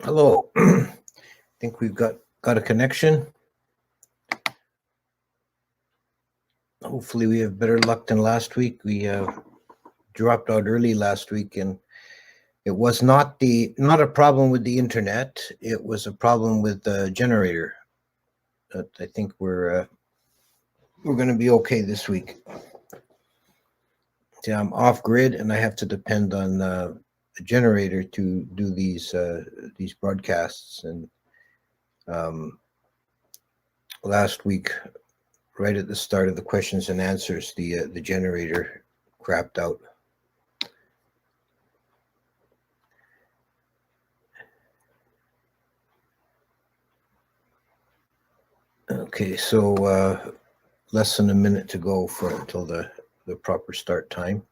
Hello. I think we've got a connection. Hopefully we have better luck than last week. We dropped out early last week, and it was not a problem with the internet. It was a problem with the generator. But I think we're going to be okay this week. See, I'm off grid, and I have to depend on a generator to do these broadcasts. And last week, right at the start of the questions and answers, the generator crapped out. Okay, so less than a minute to go until the proper start time.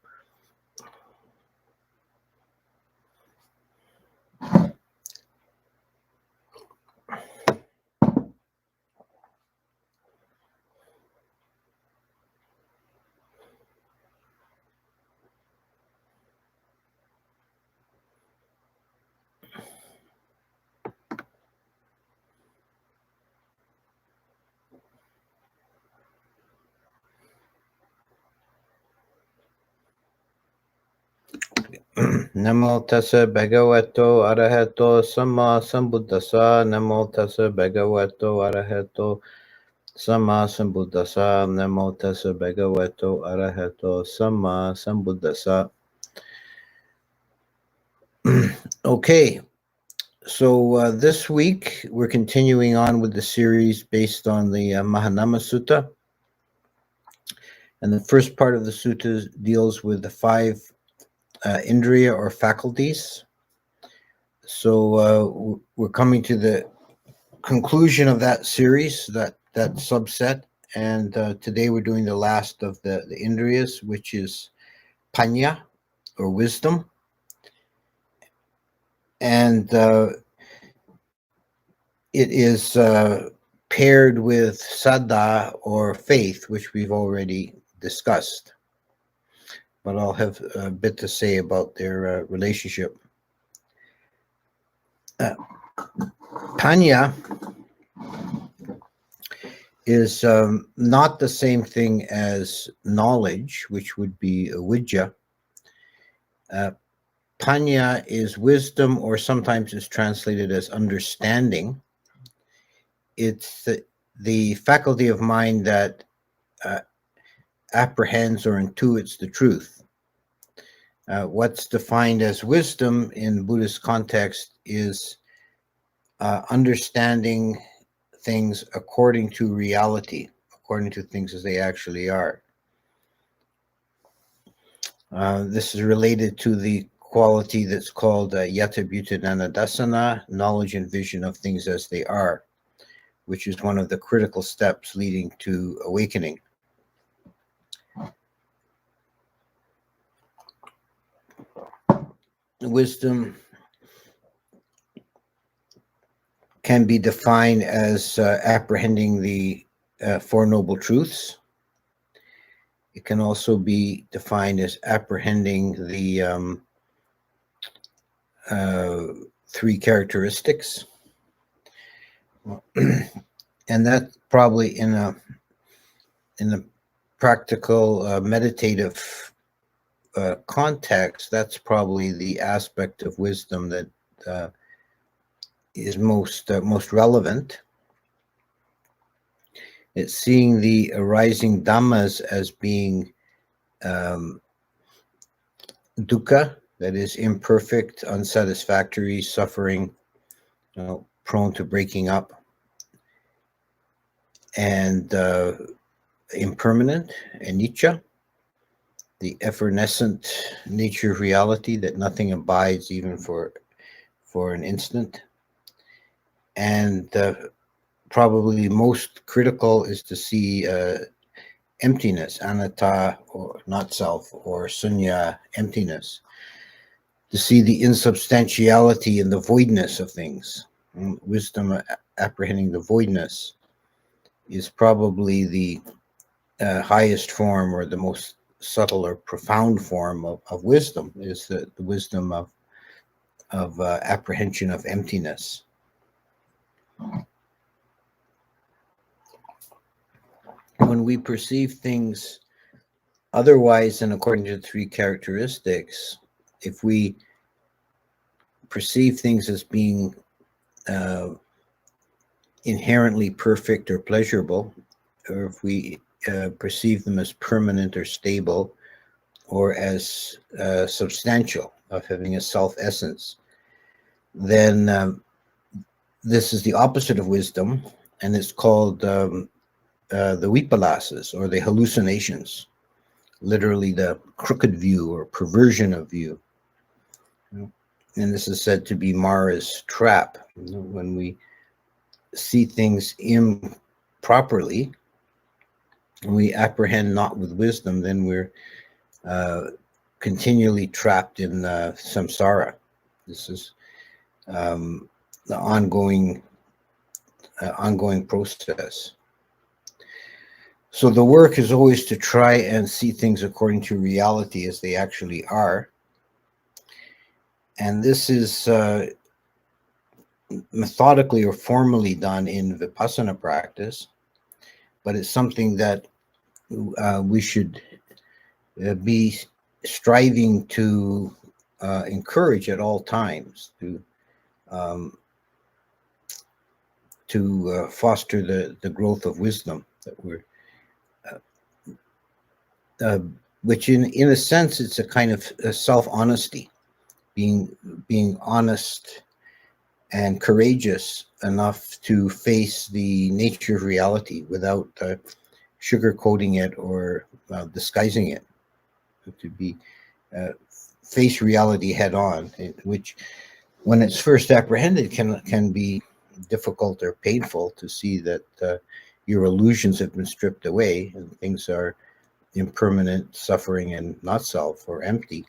Namo tassa bhagavato arahato samma sambuddhassa. Namo tassa bhagavato arahato samma sambuddhassa. Namo tassa bhagavato arahato samma sambuddhassa. Okay, so this week we're continuing on with the series based on the Mahanama Sutta. And the first part of the sutta deals with the 5 indriya or faculties. So we're coming to the conclusion of that series, that subset, and today we're doing the last of the indriyas, which is paññā or wisdom. And it is paired with saddha or faith, which we've already discussed. But I'll have a bit to say about their relationship. Paññā is not the same thing as knowledge, which would be vidya. Paññā is wisdom, or sometimes is translated as understanding. It's the faculty of mind that apprehends or intuits the truth. What's defined as wisdom in Buddhist context is understanding things according to reality, according to things as they actually are. This is related to the quality that's called yata bhuta nanadasana, knowledge and vision of things as they are, which is one of the critical steps leading to awakening. Wisdom can be defined as apprehending the Four Noble Truths. It can also be defined as apprehending the 3 characteristics. And that probably in a practical meditative context, that's probably the aspect of wisdom that is most relevant. It's seeing the arising dhammas as being dukkha, that is imperfect, unsatisfactory, suffering, prone to breaking up, and impermanent, anicca, the effervescent nature of reality, that nothing abides even for an instant. And probably most critical is to see emptiness, anatta, or not self, or sunya, emptiness. To see the insubstantiality and the voidness of things. Wisdom apprehending the voidness is probably the highest form, or the most subtle or profound form of wisdom, is the wisdom of apprehension of emptiness. When we perceive things otherwise than according to the three characteristics, if we perceive things as being inherently perfect or pleasurable, or if we perceive them as permanent or stable, or as substantial, of having a self-essence, then this is the opposite of wisdom, and it's called the vipalasas, or the hallucinations, literally the crooked view or perversion of view. And this is said to be Mara's trap. When we see things improperly, and we apprehend not with wisdom, then we're continually trapped in samsara. This is the ongoing process. So the work is always to try and see things according to reality as they actually are. And this is methodically or formally done in vipassana practice, but it's something that we should be striving to encourage at all times, to foster the growth of wisdom that we're which in a sense it's a kind of self-honesty, being honest and courageous enough to face the nature of reality without sugarcoating it or disguising it, to be face reality head on, which when it's first apprehended can be difficult or painful to see that your illusions have been stripped away and things are impermanent, suffering, and not self or empty.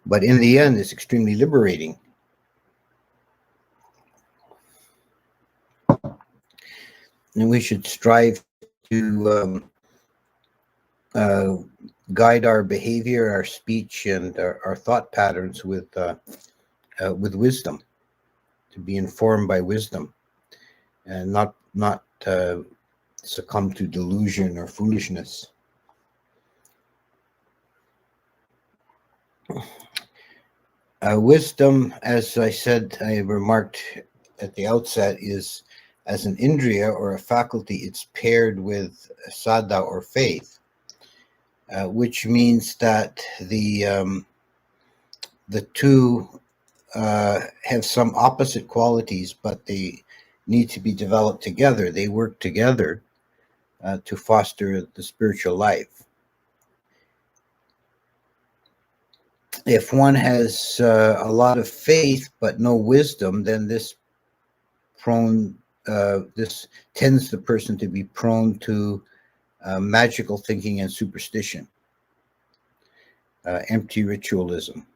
But in the end, it's extremely liberating. And we should strive to guide our behavior, our speech, and our thought patterns with wisdom, to be informed by wisdom, and not succumb to delusion or foolishness. Wisdom, as I said, I remarked at the outset, is as an indriya or a faculty, it's paired with saddha or faith, which means that the two have some opposite qualities, but they need to be developed together. They work together to foster the spiritual life. If one has a lot of faith but no wisdom, then this tends the person to be prone to magical thinking and superstition, empty ritualism.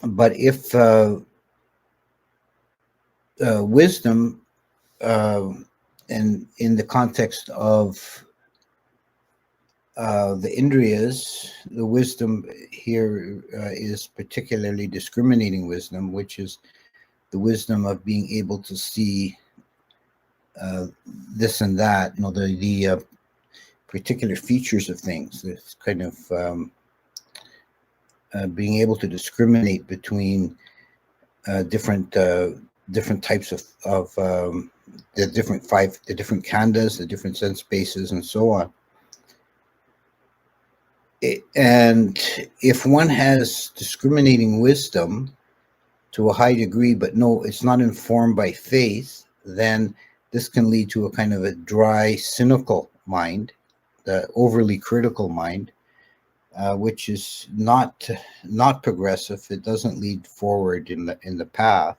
But if wisdom, and in the context of the indriyas, the wisdom here is particularly discriminating wisdom, which is the wisdom of being able to see this and that, the particular features of things. This kind of being able to discriminate between different types of the different khandhas, the different sense bases, and so on. And if one has discriminating wisdom to a high degree, but no, it's not informed by faith, then this can lead to a kind of a dry, cynical mind, the overly critical mind, which is not progressive. It doesn't lead forward in the path.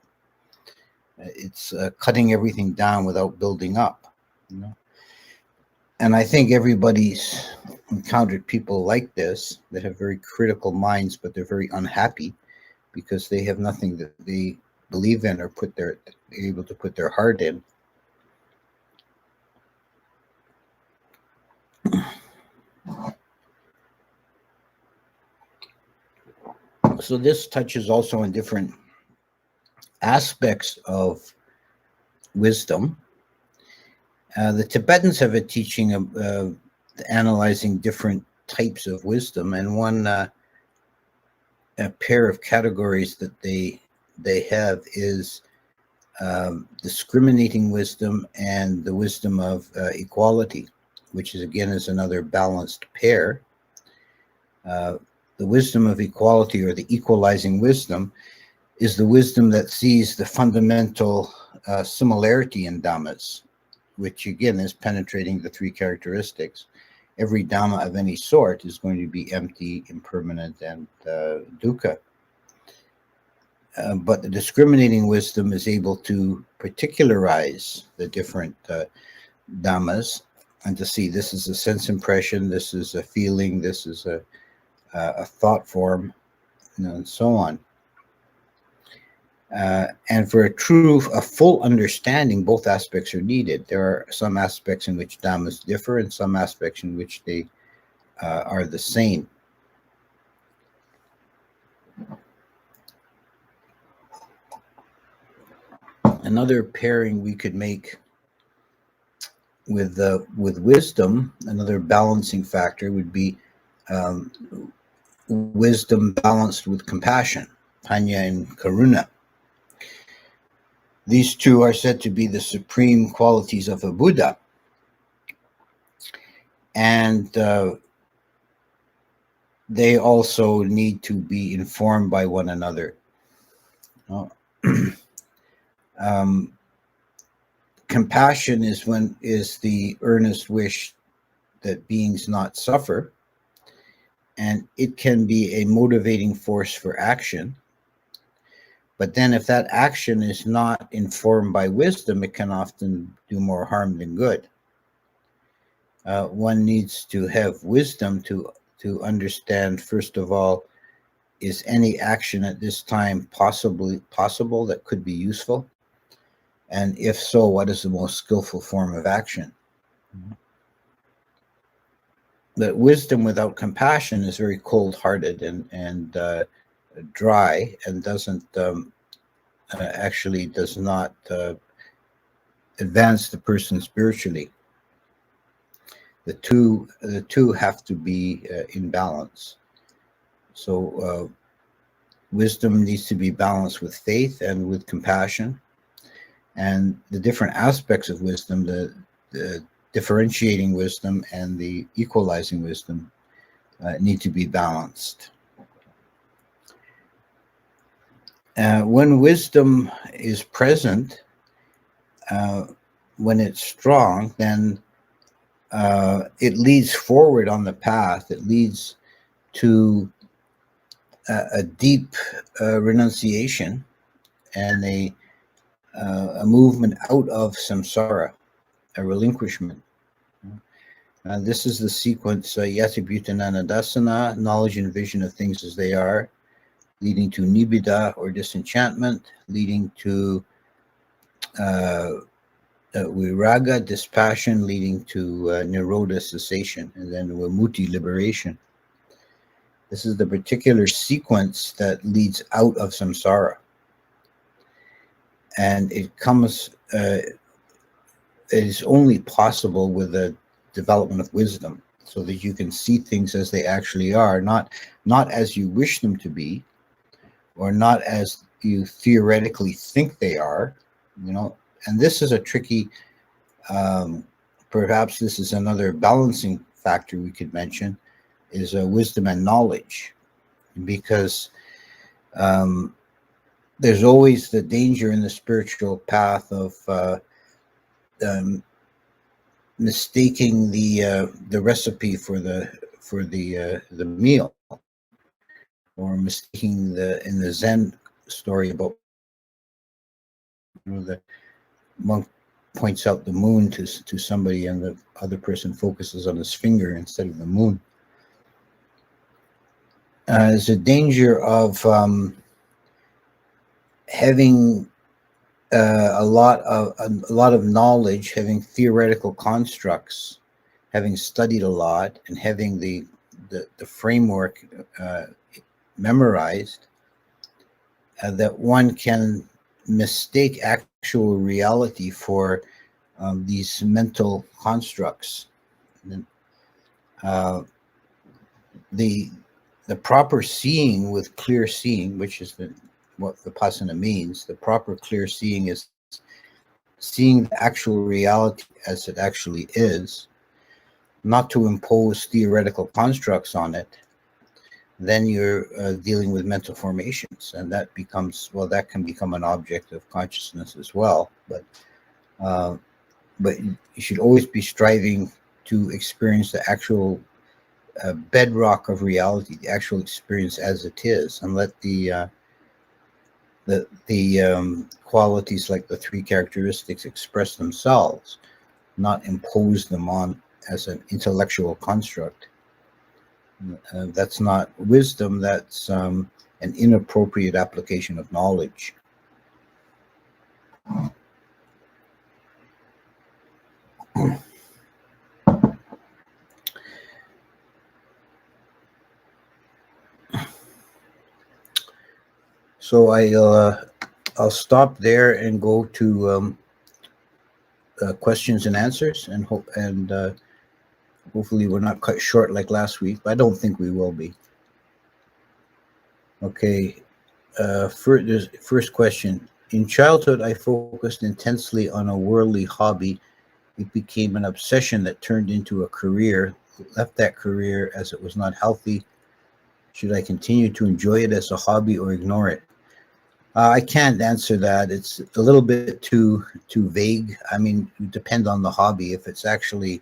It's cutting everything down without building up, And I think everybody's encountered people like this that have very critical minds, but they're very unhappy because they have nothing that they believe in or they're able to put their heart in. So this touches also on different aspects of wisdom. The Tibetans have a teaching of analyzing different types of wisdom, and one a pair of categories that they have is discriminating wisdom and the wisdom of equality, which is again is another balanced pair. The wisdom of equality, or the equalizing wisdom, is the wisdom that sees the fundamental similarity in dhammas, which again is penetrating the three characteristics. Every dhamma of any sort is going to be empty, impermanent, and dukkha. But the discriminating wisdom is able to particularize the different dhammas and to see this is a sense impression, this is a feeling, this is a thought form, and so on. And for a full understanding, both aspects are needed. There are some aspects in which dhammas differ and some aspects in which they are the same. Another pairing we could make with wisdom, another balancing factor would be wisdom balanced with compassion, paññā and karuna. These two are said to be the supreme qualities of a Buddha. And they also need to be informed by one another. Compassion is the earnest wish that beings not suffer, and it can be a motivating force for action. But then if that action is not informed by wisdom, it can often do more harm than good. One needs to have wisdom to understand, first of all, is any action at this time possible that could be useful? And if so, what is the most skillful form of action? But wisdom without compassion is very cold-hearted and dry, and doesn't actually does not advance the person spiritually. The two have to be in balance. So wisdom needs to be balanced with faith and with compassion, and the different aspects of wisdom, the differentiating wisdom and the equalizing wisdom, need to be balanced. When wisdom is present, when it's strong, then it leads forward on the path. It leads to a deep renunciation and a movement out of samsara, a relinquishment. This is the sequence: yati bhutananadasana, knowledge and vision of things as they are, leading to nibbida or disenchantment, leading to viraga, dispassion, leading to nirodha, cessation, and then vimutti, liberation. This is the particular sequence that leads out of samsara. And it comes, it is only possible with a development of wisdom, so that you can see things as they actually are, not as you wish them to be, or not as you theoretically think they are, And this is a tricky, perhaps this is another balancing factor we could mention, is wisdom and knowledge, because there's always the danger in the spiritual path of mistaking the recipe for the meal, or mistaking in the Zen story about the monk points out the moon to somebody, and the other person focuses on his finger instead of the moon. There's a danger of having a lot of knowledge, having theoretical constructs, having studied a lot, and having the framework memorized, that one can mistake actual reality for these mental constructs. Uh, the proper seeing with clear seeing, which is what Vipassana means, the proper clear seeing is seeing the actual reality as it actually is, not to impose theoretical constructs on it. Then you're dealing with mental formations, and that becomes, well, that can become an object of consciousness as well. But you should always be striving to experience the actual bedrock of reality, the actual experience as it is, and let the qualities like the three characteristics express themselves, not impose them on as an intellectual construct. That's not wisdom, that's an inappropriate application of knowledge. So I'll stop there and go to questions and answers, and hopefully we're not cut short like last week, but I don't think we will be. Okay, first question. In childhood, I focused intensely on a worldly hobby. It became an obsession that turned into a career. Left that career as it was not healthy. Should I continue to enjoy it as a hobby or ignore it? I can't answer that. It's a little bit too vague. I mean, it depends on the hobby. If it's actually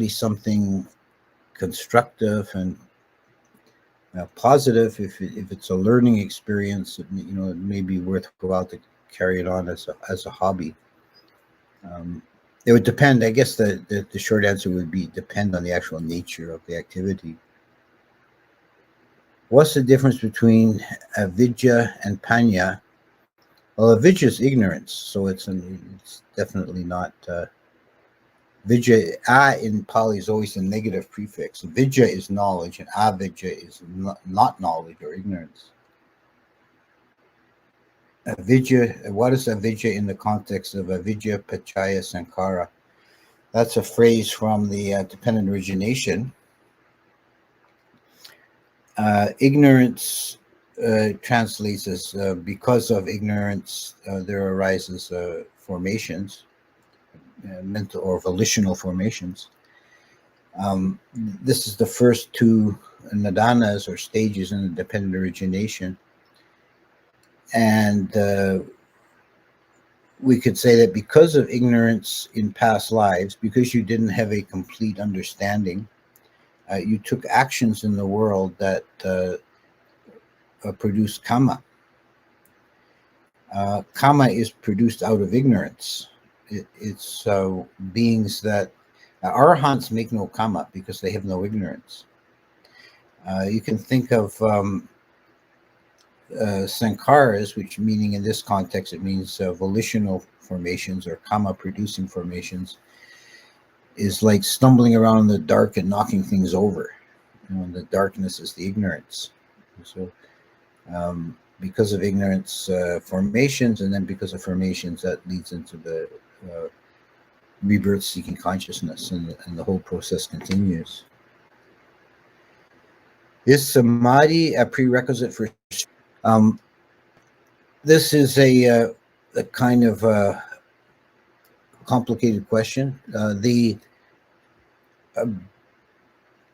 something constructive and positive, if it's a learning experience, it may be worthwhile to carry it on as a hobby. It would depend. I guess the short answer would be depend on the actual nature of the activity. What's the difference between avidya and paññā? Well, avidya is ignorance, so it's definitely not. Vidya, a in Pali is always a negative prefix. Vidya is knowledge, and avidya is not knowledge or ignorance. Avidya, what is avidya in the context of avidya paccaya sankhara? That's a phrase from the dependent origination. Ignorance translates as because of ignorance there arises formations, mental or volitional formations. This is the first two nadanas or stages in the dependent origination, and we could say that because of ignorance in past lives, because you didn't have a complete understanding, you took actions in the world that produce karma. Karma is produced out of ignorance. It's beings that arahants make no karma because they have no ignorance. You can think of sankharas, which meaning in this context it means volitional formations or karma producing formations, is like stumbling around in the dark and knocking things over. And the darkness is the ignorance. So because of ignorance, formations, and then because of formations, that leads into the rebirth-seeking consciousness, and the whole process continues. Is samadhi a prerequisite for? This is a kind of complicated question.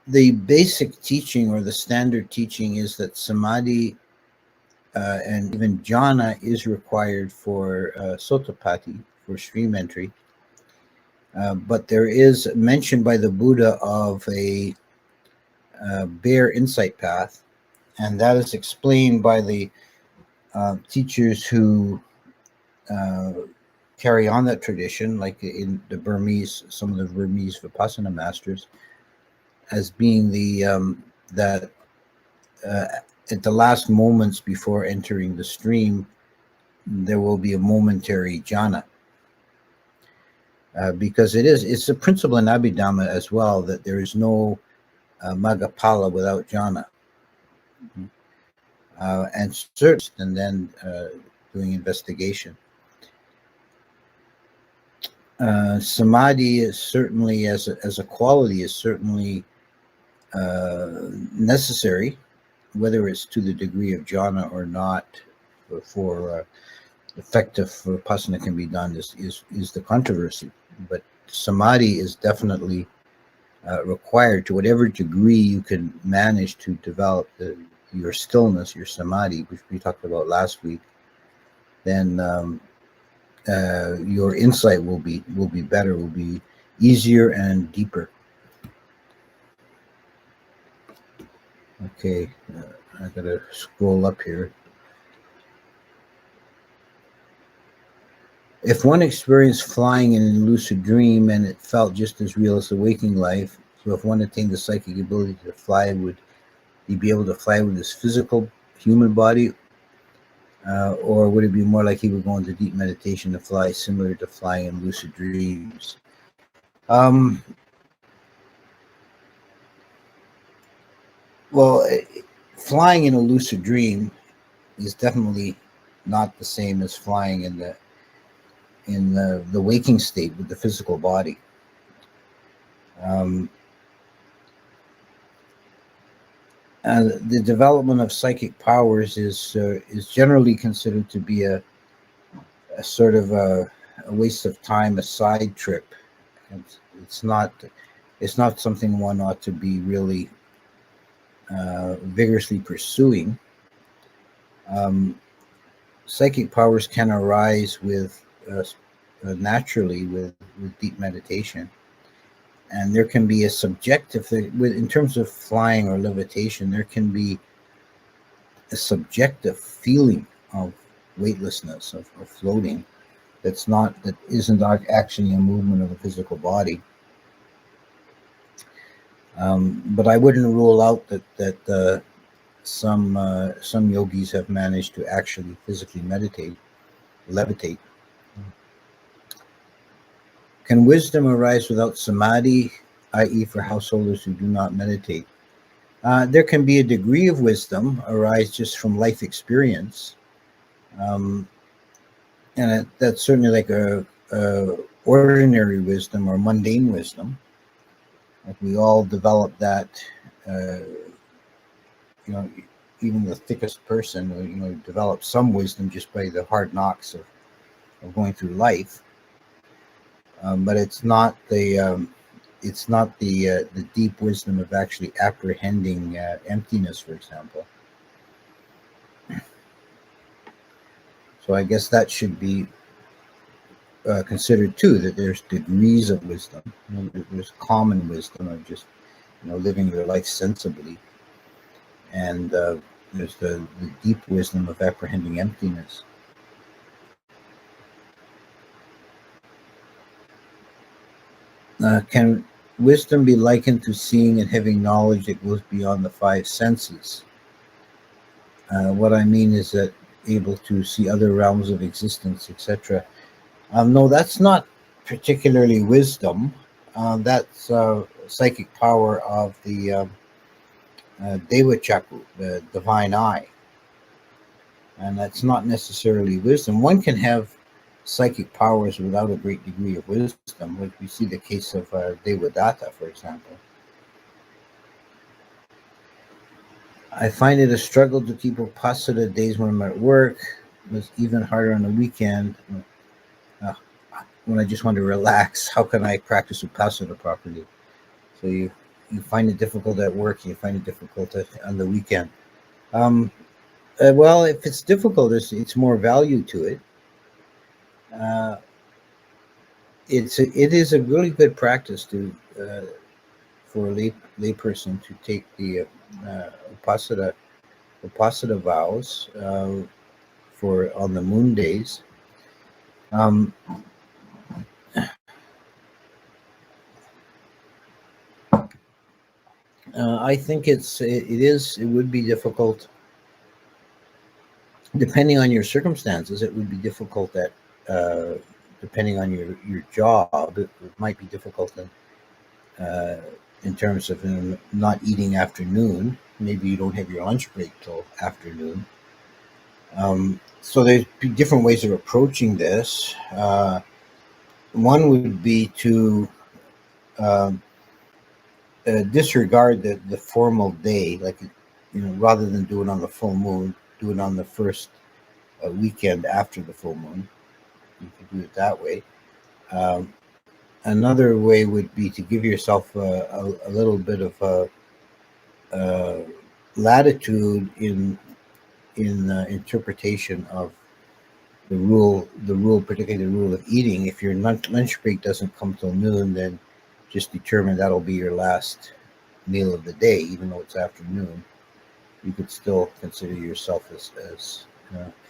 The basic teaching or the standard teaching is that samadhi and even jhana is required for sotapadhi, for stream entry. But there is mention by the Buddha of a bare insight path, and that is explained by the teachers who carry on that tradition, like in the Burmese, some of the Burmese Vipassana masters, as being the that at the last moments before entering the stream, there will be a momentary jhana. Because it's a principle in Abhidhamma as well, that there is no Maggaphala without jhana. and search, and then doing investigation. Samadhi is certainly, as a quality, is certainly necessary, whether it's to the degree of jhana or not. For effective vipassana can be done is the controversy, but samadhi is definitely required to whatever degree you can manage to develop your stillness, your samadhi, which we talked about last week. Then your insight will be better, will be easier and deeper. Okay, I gotta scroll up here. If one experienced flying in a lucid dream and it felt just as real as the waking life, so if one attained the psychic ability to fly, would he be able to fly with his physical human body? Or would it be more like he would go into deep meditation to fly, similar to flying in lucid dreams? Well, flying in a lucid dream is definitely not the same as flying in the waking state with the physical body. The development of psychic powers is generally considered to be a sort of a waste of time, a side trip. It's not something one ought to be really vigorously pursuing. Psychic powers can arise with naturally with deep meditation, and there can be a subjective thing in terms of flying or levitation. There can be a subjective feeling of weightlessness, of floating, that isn't actually a movement of the physical body. But I wouldn't rule out that some yogis have managed to actually physically levitate. Can wisdom arise without samadhi, i.e. for householders who do not meditate? There can be a degree of wisdom arise just from life experience. And that's certainly like a ordinary wisdom or mundane wisdom. Like we all develop that, even the thickest person, develops some wisdom just by the hard knocks of going through life. But it's not the deep wisdom of actually apprehending emptiness, for example. So I guess that should be considered too, that there's degrees of wisdom. There's common wisdom of just living your life sensibly, and there's the deep wisdom of apprehending emptiness. Can wisdom be likened to seeing and having knowledge that goes beyond the five senses? What I mean is that able to see other realms of existence, etc. No, that's not particularly wisdom. That's psychic power of the Deva Chakra, the divine eye. And that's not necessarily wisdom. One can have psychic powers without a great degree of wisdom, which we see the case of Devadatta, for example. I find it a struggle to keep Vipassana days when I'm at work. It's even harder on the weekend when I just want to relax. How can I practice Vipassana properly? So you find it difficult at work, you find it difficult on the weekend. Well, if it's difficult, it's more value to it. It is a really good practice for a lay person to take the Vipassana vows for on the moon days. I think it would be difficult, depending on your circumstances. It would be difficult that depending on your job, it might be difficult in terms of not eating after noon. Maybe you don't have your lunch break till afternoon. So there's different ways of approaching this. One would be to disregard the formal day, like, rather than do it on the full moon, do it on the first weekend after the full moon. You can do it that way. Another way would be to give yourself a little bit of latitude in interpretation of the rule, particularly the rule of eating. If your lunch break doesn't come till noon, then just determine that'll be your last meal of the day, even though it's afternoon. You could still consider yourself as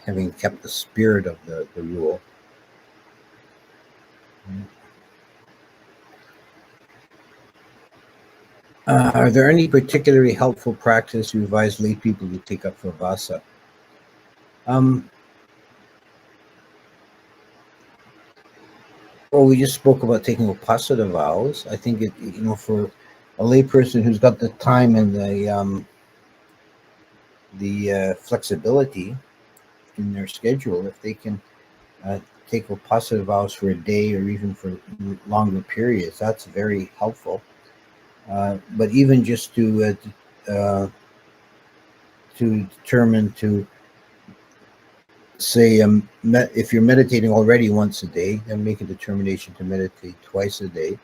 having kept the spirit of the rule. Are there any particularly helpful practice you advise lay people to take up for Vasa? Well, we just spoke about taking upasana vows. I think for a lay person who's got the time and the flexibility in their schedule, if they can take upasana vows for a day or even for longer periods, that's very helpful. But even just to determine to say, if you're meditating already once a day, then make a determination to meditate twice a day.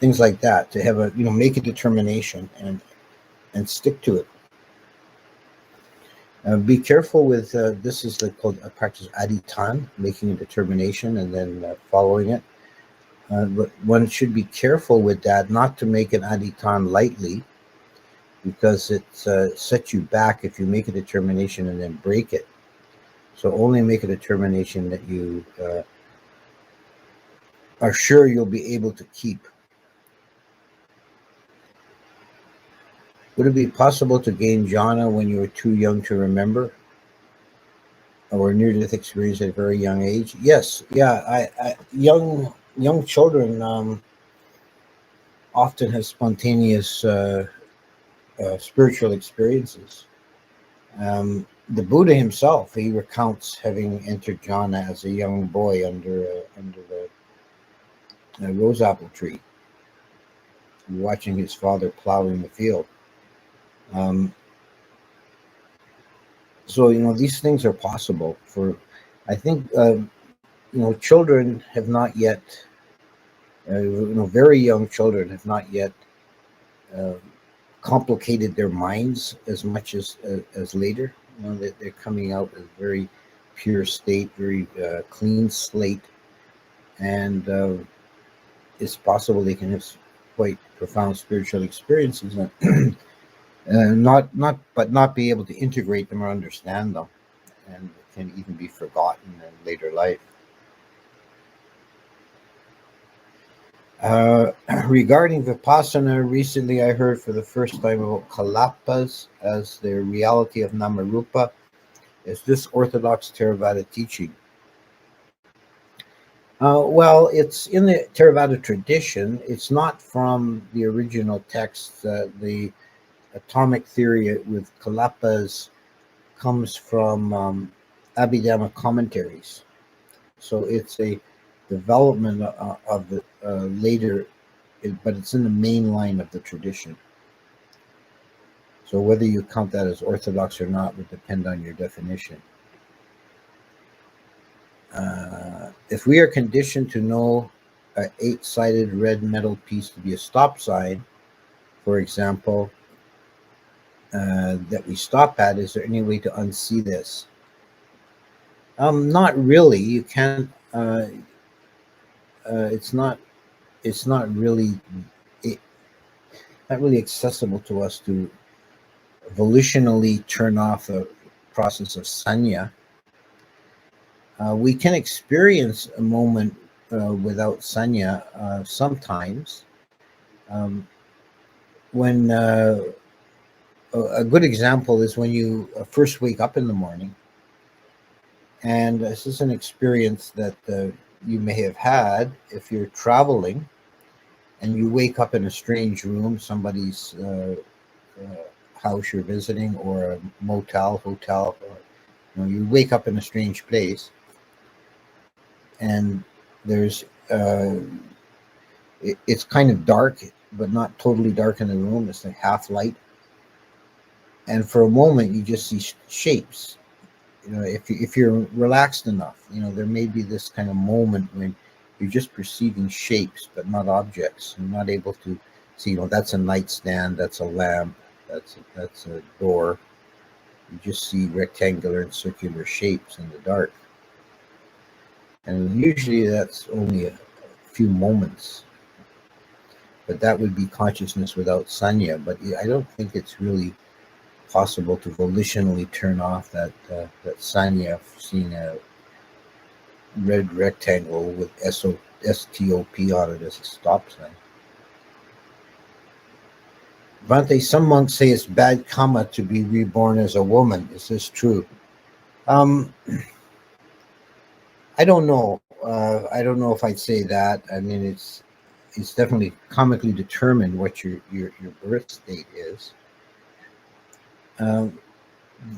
Things like that, to have make a determination and stick to it. Be careful with this is called a practice aditan, making a determination and then following it. But one should be careful with that, not to make an aditan lightly, because it sets you back if you make a determination and then break it. So only make a determination that you are sure you'll be able to keep. Would it be possible to gain jhana when you were too young to remember, or near-death experience at a very young age? Yes, yeah. Young children often have spontaneous spiritual experiences. The Buddha himself, he recounts having entered jhana as a young boy under the rose apple tree, watching his father plowing the field. So these things are possible. I think children have not yet, very young children have not yet complicated their minds as much as later. That they're coming out as very pure state, very clean slate, and it's possible they can have quite profound spiritual experiences, and not be able to integrate them or understand them, and can even be forgotten in later life. Regarding Vipassana, recently I heard for the first time about Kalapas as the reality of Namarupa. Is this orthodox Theravada teaching? Well, it's in the Theravada tradition. It's not from the original text. The atomic theory with Kalapas comes from Abhidhamma commentaries. So it's a development of the later, but it's in the main line of the tradition. So whether you count that as orthodox or not would depend on your definition. If we are conditioned to know an 8-sided red metal piece to be a stop sign, for example, that we stop at, is there any way to unsee this? Not really. You can't. It's not really accessible to us to volitionally turn off the process of sanya. We can experience a moment without sanya sometimes. When a good example is when you first wake up in the morning, and this is an experience that you may have had if you're traveling and you wake up in a strange room, somebody's house you're visiting, or a motel, hotel, or, you wake up in a strange place, and there's it's kind of dark, but not totally dark in the room. It's like half light, and for a moment you just see shapes. If you're relaxed enough, there may be this kind of moment when you're just perceiving shapes, but not objects. You're not able to see. That's a nightstand. That's a lamp. That's a door. You just see rectangular and circular shapes in the dark, and usually that's only a few moments. But that would be consciousness without sanya. But I don't think it's really possible to volitionally turn off that sanya of seeing a red rectangle with STOP on it as a stop sign. Bhante, some monks say it's bad karma to be reborn as a woman. Is this true? I don't know. I don't know if I'd say that. I mean, it's definitely karmically determined what your birth state is.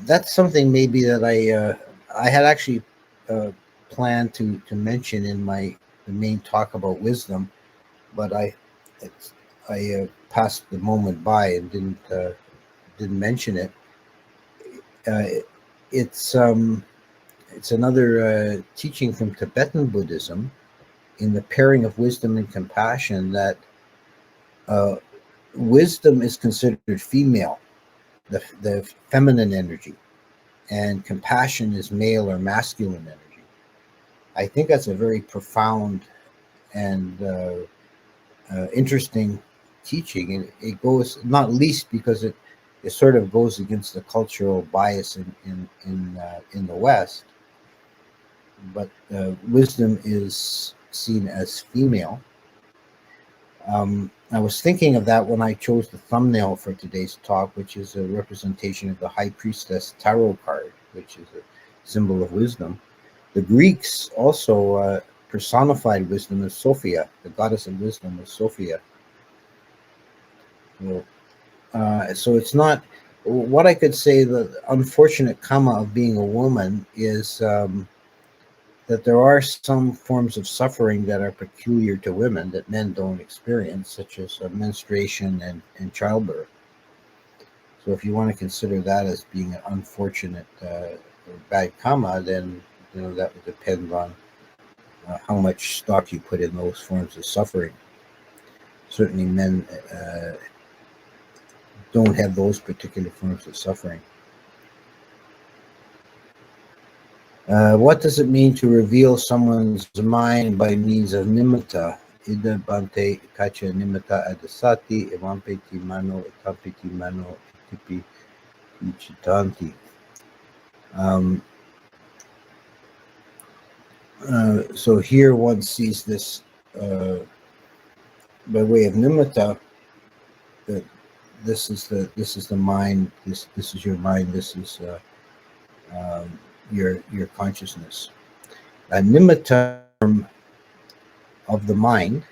That's something maybe that I had actually planned to mention in the main talk about wisdom, but I passed the moment by and didn't mention it. It's another teaching from Tibetan Buddhism in the pairing of wisdom and compassion, that wisdom is considered female, the feminine energy, and compassion is male or masculine energy. I think that's a very profound and interesting teaching, and it goes not least because it sort of goes against the cultural bias in the West. But wisdom is seen as female. I was thinking of that when I chose the thumbnail for today's talk, which is a representation of the High Priestess tarot card, which is a symbol of wisdom. The Greeks also personified wisdom as Sophia. The goddess of wisdom was Sophia. So it's not, what I could say, the unfortunate karma of being a woman is that there are some forms of suffering that are peculiar to women that men don't experience, such as menstruation and childbirth. So if you want to consider that as being an unfortunate or bad karma, then that would depend on how much stock you put in those forms of suffering. Certainly men don't have those particular forms of suffering. What does it mean to reveal someone's mind by means of nimitta? Ida bante kacha nimitta adasati evampeti mano etampeti mano etipi ichitanti. So here one sees this by way of nimitta, that this is the mind. This is your mind. This is your consciousness. A nimitta of the mind,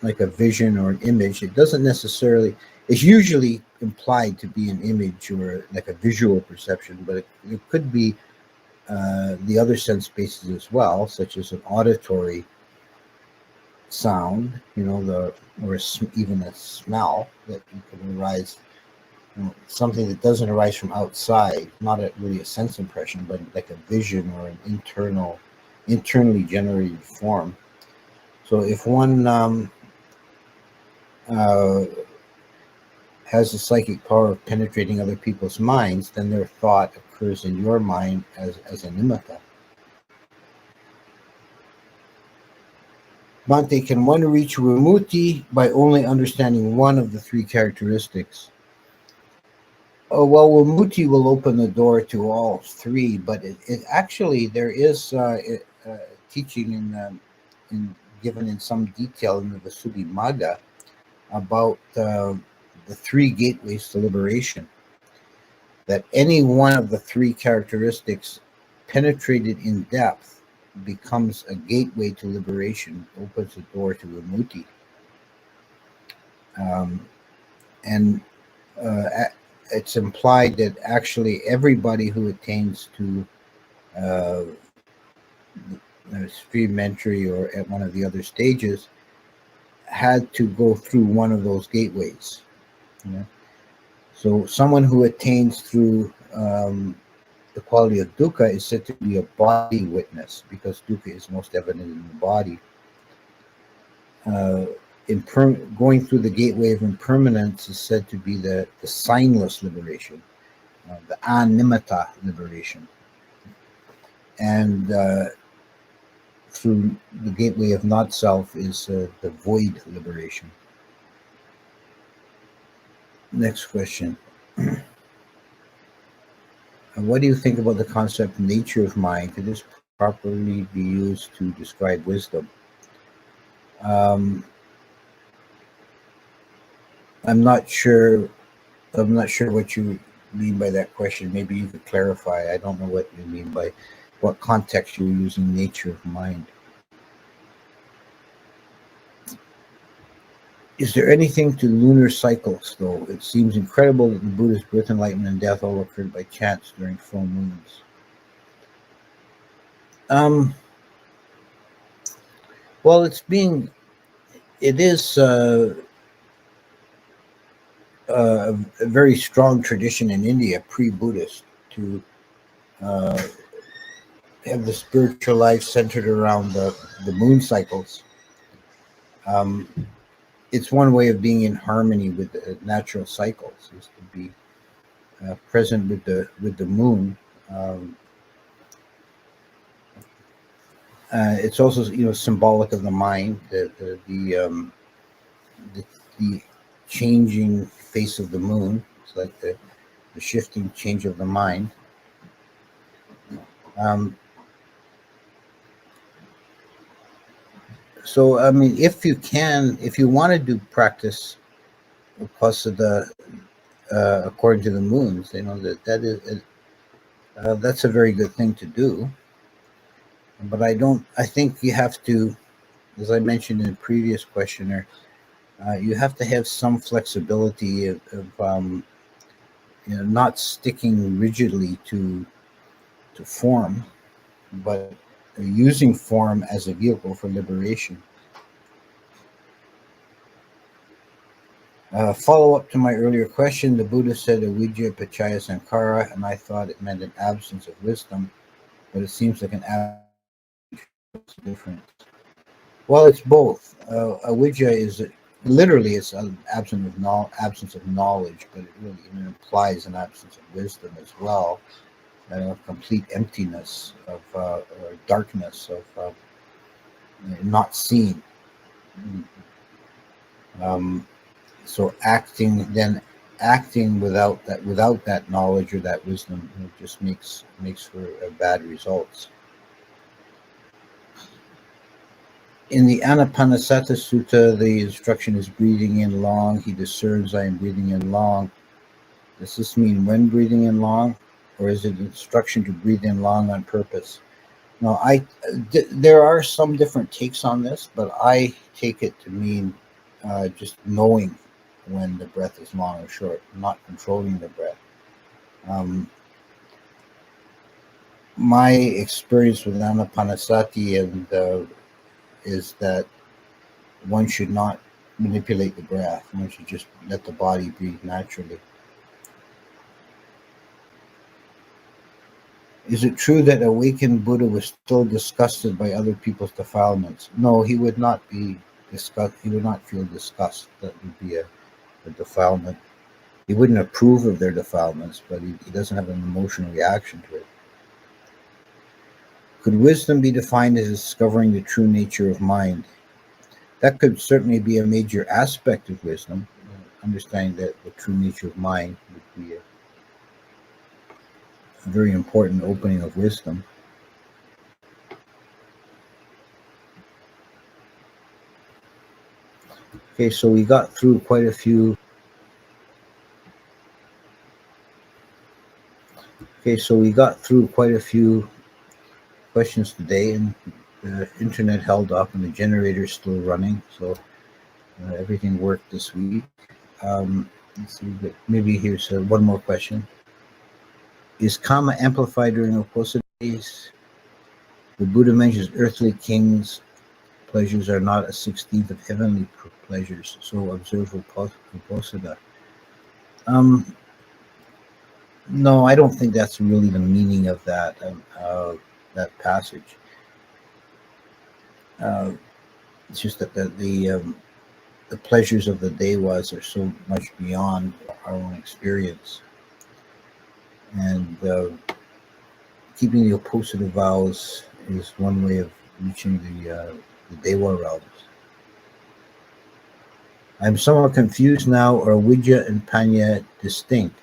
like a vision or an image, it doesn't necessarily, it's usually implied to be an image or like a visual perception, but it could be the other sense bases as well, such as an auditory sound, or even a smell that can arise, something that doesn't arise from outside, not really a sense impression, but like a vision or an internally generated form. So if one has the psychic power of penetrating other people's minds, then their thought occurs in your mind as a nimitta. Bhante, can one reach Vimutti by only understanding one of the three characteristics? Oh, well, Vimutti will open the door to all three, but it actually, there is teaching given in some detail in the Visuddhimagga about the three gateways to liberation. That any one of the three characteristics penetrated in depth becomes a gateway to liberation, opens the door to vimutti. And it's implied that actually everybody who attains to stream entry or at one of the other stages had to go through one of those gateways. You know? So someone who attains through the quality of dukkha is said to be a body witness, because dukkha is most evident in the body. Going through the gateway of impermanence is said to be the signless liberation, the animata liberation. And through the gateway of not self is the void liberation. Next question. What do you think about the concept nature of mind? Could this properly be used to describe wisdom? I'm not sure what you mean by that question. Maybe you could clarify. I don't know what you mean by what context you're using nature of mind. Is there anything to lunar cycles, though? It seems incredible that the Buddha's birth, enlightenment, and death all occurred by chance during full moons. Well, it is a very strong tradition in India, pre-Buddhist, to have the spiritual life centered around the moon cycles. It's one way of being in harmony with the natural cycles, is to be present with the moon. It's also, symbolic of the mind, the changing face of the moon. It's like the shifting change of the mind. So, I mean, if you want to do practice plus according to the moons, that's a very good thing to do. But I think you have to, as I mentioned in the previous questioner, you have to have some flexibility of not sticking rigidly to form, but using form as a vehicle for liberation. Follow up to my earlier question, the Buddha said avijja paccaya sankhara, and I thought it meant an absence of wisdom, but it seems like an absence of difference. Well, it's both. Avijja is literally it's an absence of knowledge, but it really implies an absence of wisdom as well, and a complete emptiness of or darkness of not seen. So acting without that knowledge or that wisdom, just makes for bad results. In the Anapanasati Sutta, the instruction is breathing in long. He discerns I am breathing in long. Does this mean when breathing in long, or is it instruction to breathe in long on purpose? No, there are some different takes on this, but I take it to mean just knowing when the breath is long or short, not controlling the breath. My experience with Anapanasati is that one should not manipulate the breath. One should just let the body breathe naturally. Is it true that awakened Buddha was still disgusted by other people's defilements? No, he would not be disgust. He would not feel disgust. That would be a defilement. He wouldn't approve of their defilements, but he doesn't have an emotional reaction to it. Could wisdom be defined as discovering the true nature of mind? That could certainly be a major aspect of wisdom. Understanding that the true nature of mind would be a very important opening of wisdom. Okay, so we got through quite a few. questions today, and the internet held up and the generator is still running, so everything worked this week. Let's see, but maybe here's one more question. Is karma amplified during Oposa days? The Buddha mentions earthly kings' pleasures are not a 16th of heavenly pleasures, so observe Uposada. No, I don't think that's really the meaning of that passage. It's just that the pleasures of the devas are so much beyond our own experience, and keeping the opposite vows is one way of reaching the deva realms. I'm somewhat confused now. Are vidya and paññā distinct?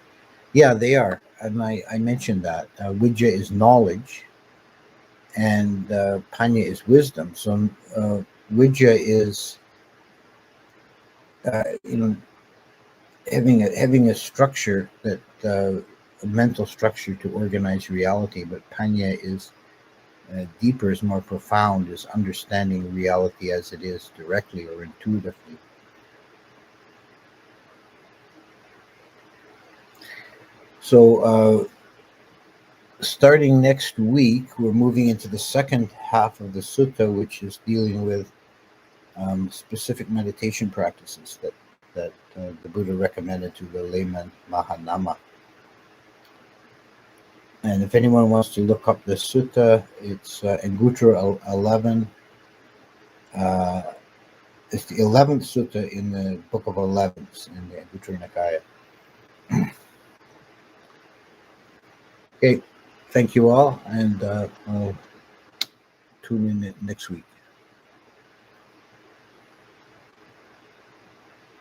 Yeah, they are, and I mentioned that vidya is knowledge, and paññā is wisdom. So vidya is having a structure that a mental structure to organize reality, but paññā is deeper, is more profound, is understanding reality as it is directly or intuitively. So starting next week, we're moving into the second half of the sutta, which is dealing with specific meditation practices that the Buddha recommended to the layman Mahanama. And if anyone wants to look up the sutta, it's in Gutra 11. It's the 11th sutta in the Book of 11s in the Gutra Nikaya. Okay, thank you all, and I'll tune in next week.